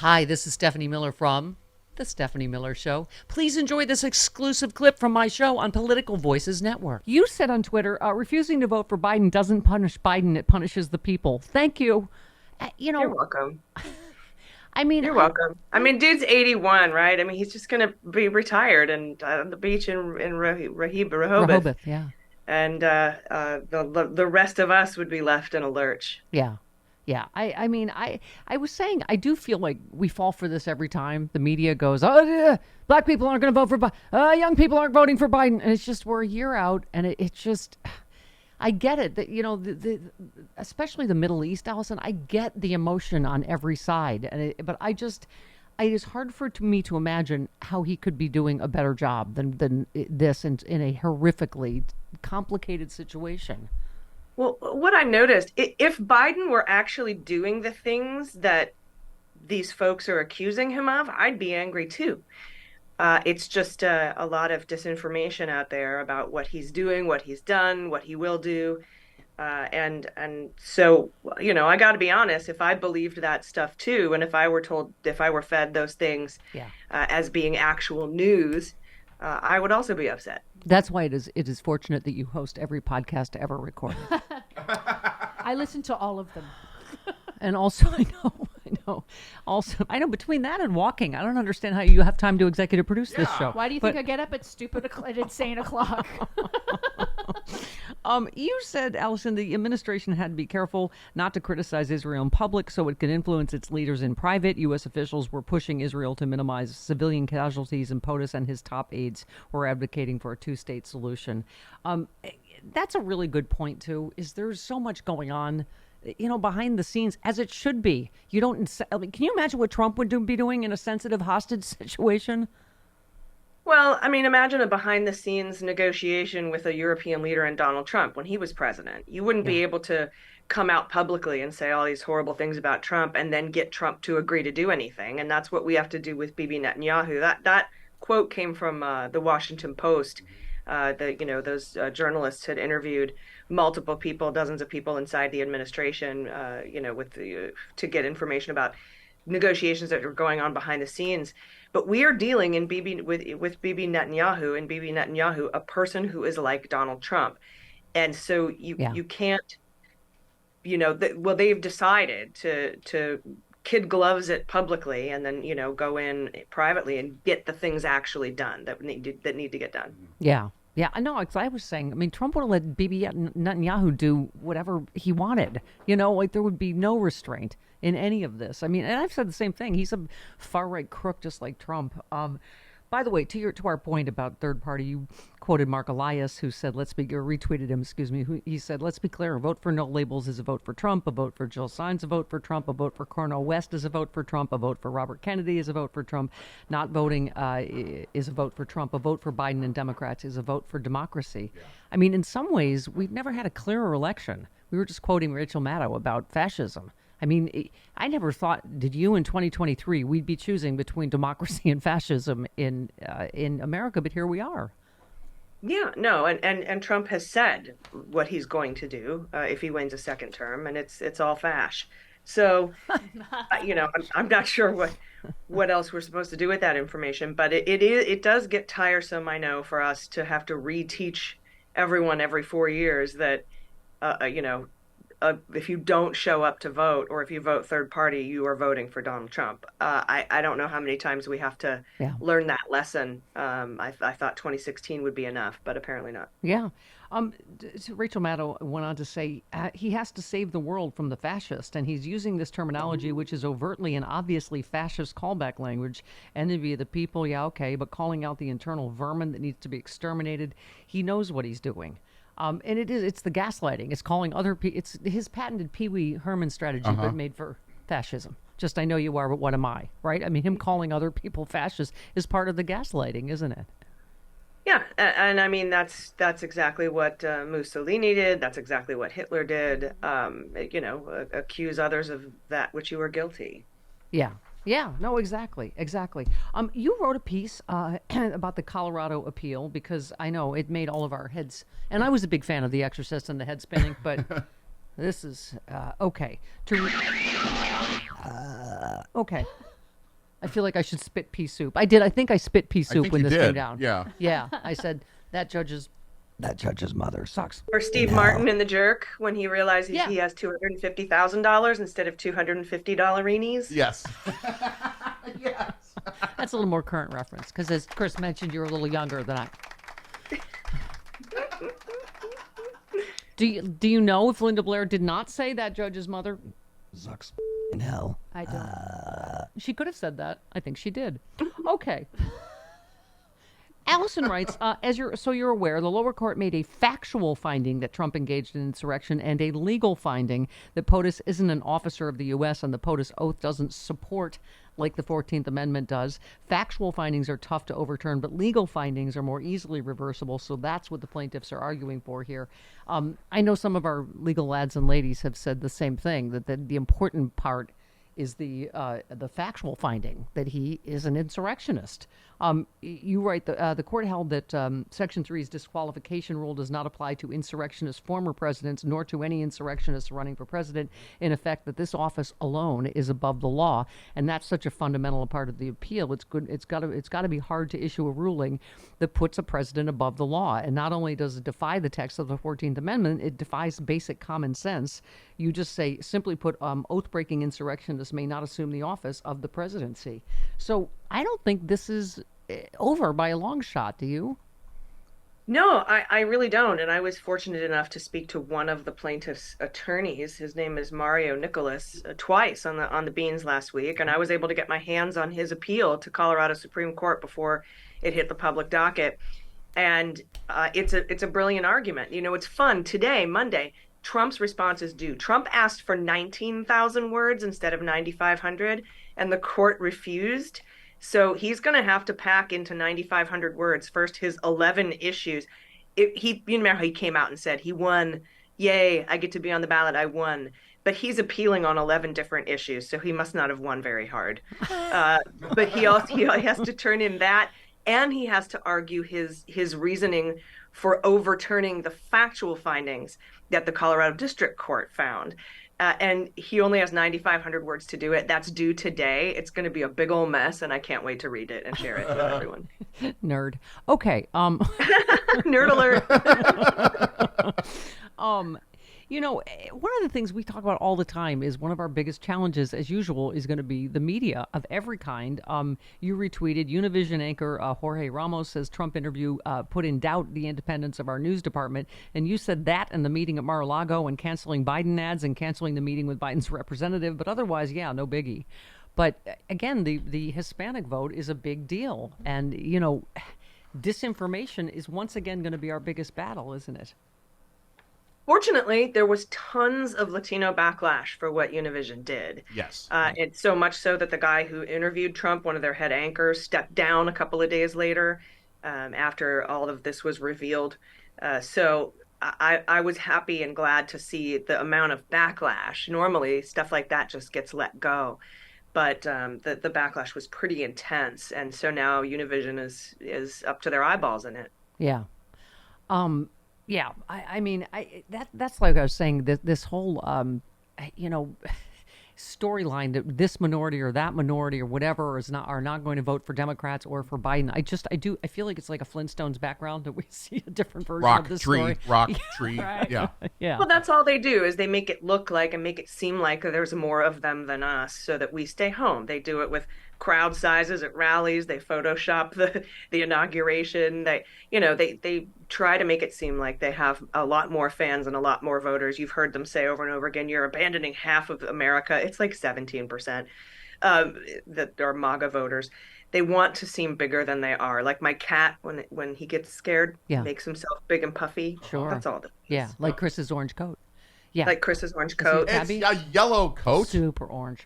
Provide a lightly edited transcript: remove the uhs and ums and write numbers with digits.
Hi, this is Stephanie Miller from The Stephanie Miller Show. Please enjoy this exclusive clip from my show on Political Voices Network. You said on Twitter, refusing to vote for Biden doesn't punish Biden, it punishes the people. Thank you. You're welcome. I mean, You're welcome. I mean, dude's 81, right? I mean, he's just gonna be retired and on the beach in Rehoboth, Rehoboth, yeah. and the rest of us would be left in a lurch. Yeah. Yeah. I was saying, I do feel like we fall for this every time. The media goes, oh, yeah, black people aren't going to vote for Biden. Young people aren't voting for Biden. And it's just, we're a year out. And it's just, I get it that, especially the Middle East, Allison, I get the emotion on every side. But it is hard me to imagine how he could be doing a better job than this in a horrifically complicated situation. Well, what I noticed, if Biden were actually doing the things that these folks are accusing him of, I'd be angry too. It's just a lot of disinformation out there about what he's doing, what he's done, what he will do. And so, I got to be honest, if I believed that stuff too, and if I were fed those things Yeah. as being actual news, I would also be upset. That's why it is fortunate that you host every podcast ever recorded. I listen to all of them. And also, I know between that and walking, I don't understand how you have time to executive produce this show. Why do you think I get up at at insane o'clock? You said, Allison, the administration had to be careful not to criticize Israel in public so it could influence its leaders in private. U.S. officials were pushing Israel to minimize civilian casualties, and POTUS and his top aides were advocating for a two-state solution. That's a really good point, too, is there's so much going on, behind the scenes, as it should be. Can you imagine what Trump would be doing in a sensitive hostage situation? Well, I mean, imagine a behind the scenes negotiation with a European leader and Donald Trump when he was president. You wouldn't be able to come out publicly and say all these horrible things about Trump and then get Trump to agree to do anything. And that's what we have to do with Bibi Netanyahu. That quote came from the Washington Post. Those journalists had interviewed multiple people, dozens of people inside the administration, to get information about negotiations that were going on behind the scenes. But we are dealing with Bibi Netanyahu, and Bibi Netanyahu, a person who is like Donald Trump. And so you can't, they've decided to kid gloves it publicly and then, go in privately and get the things actually done that need to get done. Yeah. Yeah, I know. I was saying, I mean, Trump would have let Bibi Netanyahu do whatever he wanted. There would be no restraint in any of this. I mean, and I've said the same thing. He's a far right crook, just like Trump. By the way, to our point about third party, you quoted Mark Elias, who said, or retweeted him, excuse me. He said, let's be clear, a vote for no labels is a vote for Trump, a vote for Jill Stein is a vote for Trump, a vote for Cornel West is a vote for Trump, a vote for Robert Kennedy is a vote for Trump. Not voting is a vote for Trump. A vote for Biden and Democrats is a vote for democracy. Yeah. I mean, in some ways, we've never had a clearer election. We were just quoting Rachel Maddow about fascism. I mean, I never thought, did you, in 2023, we'd be choosing between democracy and fascism in America, but here we are. Yeah, no, and Trump has said what he's going to do if he wins a second term, and it's all fash. So, I'm not sure what else we're supposed to do with that information, but it does get tiresome, I know, for us to have to reteach everyone every 4 years that, if you don't show up to vote or if you vote third party, you are voting for Donald Trump. I don't know how many times we have to learn that lesson. I thought 2016 would be enough, but apparently not. Yeah. Rachel Maddow went on to say he has to save the world from the fascist, and he's using this terminology, which is overtly and obviously fascist callback language. Envy of the people, yeah, okay, but calling out the internal vermin that needs to be exterminated. He knows what he's doing. And it's the gaslighting. It's calling other people. It's his patented Pee Wee Herman strategy, but made for fascism. Just, I know you are, but what am I? Right? I mean, him calling other people fascists is part of the gaslighting, isn't it? Yeah, and I mean that's exactly what Mussolini did. That's exactly what Hitler did. Accuse others of that which you were guilty. Yeah. Yeah, no, exactly. You wrote a piece about the Colorado appeal because I know it made all of our heads, and I was a big fan of The Exorcist and the head spinning, but this is okay. Okay. I feel like I should spit pea soup. I did. I think I spit pea soup think when you this came did. down. Yeah. Yeah. I said that judge's mother sucks. Or Steve Martin in The Jerk when he realizes Yeah. he has $250,000 instead of $250 Yes. Yes. That's a little more current reference because, as Chris mentioned, you're a little younger than I. Do you know if Linda Blair did not say that judge's mother sucks in hell? I don't. She could have said that. I think she did. Okay. Allison writes, you're aware, the lower court made a factual finding that Trump engaged in insurrection and a legal finding that POTUS isn't an officer of the U.S. and the POTUS oath doesn't support like the 14th Amendment does. Factual findings are tough to overturn, but legal findings are more easily reversible, so that's what the plaintiffs are arguing for here. I know some of our legal lads and ladies have said the same thing, that the important part is the factual finding that he is an insurrectionist. You write the court held that Section 3's disqualification rule does not apply to insurrectionist former presidents nor to any insurrectionists running for president. In effect, that this office alone is above the law, and that's such a fundamental part of the appeal. It's good. It's got to be hard to issue a ruling that puts a president above the law. And not only does it defy the text of the 14th Amendment, it defies basic common sense. You just say, simply put, oath-breaking insurrectionists may not assume the office of the presidency. So I don't think this is over by a long shot, do you? No, I really don't. And I was fortunate enough to speak to one of the plaintiff's attorneys. His name is Mario Nicholas, twice on the beans last week. And I was able to get my hands on his appeal to Colorado Supreme Court before it hit the public docket. And it's a brilliant argument. You know, it's fun. Today, Monday, Trump's response is due. Trump asked for 19,000 words instead of 9,500, and the court refused. So he's going to have to pack into 9,500 words first his 11 issues. You remember how he came out and said he won. Yay, I get to be on the ballot. I won. But he's appealing on 11 different issues, so he must not have won very hard. But he has to turn in that, and he has to argue his reasoning for overturning the factual findings that the Colorado District Court found. And he only has 9,500 words to do it. That's due today. It's going to be a big old mess, and I can't wait to read it and share it with everyone. Nerd. Okay. Nerd alert. You know, one of the things we talk about all the time is one of our biggest challenges, as usual, is going to be the media of every kind. You retweeted Univision anchor Jorge Ramos says Trump interview put in doubt the independence of our news department. And you said that in the meeting at Mar-a-Lago and canceling Biden ads and canceling the meeting with Biden's representative. But otherwise, yeah, no biggie. But again, the Hispanic vote is a big deal. And, you know, disinformation is once again going to be our biggest battle, isn't it? Fortunately, there was tons of Latino backlash for what Univision did. Yes. It's so much so that the guy who interviewed Trump, one of their head anchors, stepped down a couple of days later after all of this was revealed. So I was happy and glad to see the amount of backlash. Normally, stuff like that just gets let go. But the backlash was pretty intense. And so now Univision is up to their eyeballs in it. Yeah. Yeah, I mean, that's like I was saying, this whole, you know, storyline that this minority or that minority or whatever are not going to vote for Democrats or for Biden. I feel like it's like a Flintstones background that we see a different version of this story. Rock, tree, Right. yeah. Yeah. Well, that's all they do is they make it look like and make it seem like there's more of them than us so that we stay home. They do it with crowd sizes at rallies. They Photoshop the inauguration. They try to make it seem like they have a lot more fans and a lot more voters. You've heard them say over and over again, you're abandoning half of America. It's like 17% that are MAGA voters. They want to seem bigger than they are. Like my cat, when he gets scared, makes himself big and puffy. Sure. That's all. Yeah, like Chris's orange coat. Yeah. Like Chris's orange coat. It's a yellow coat. Super orange.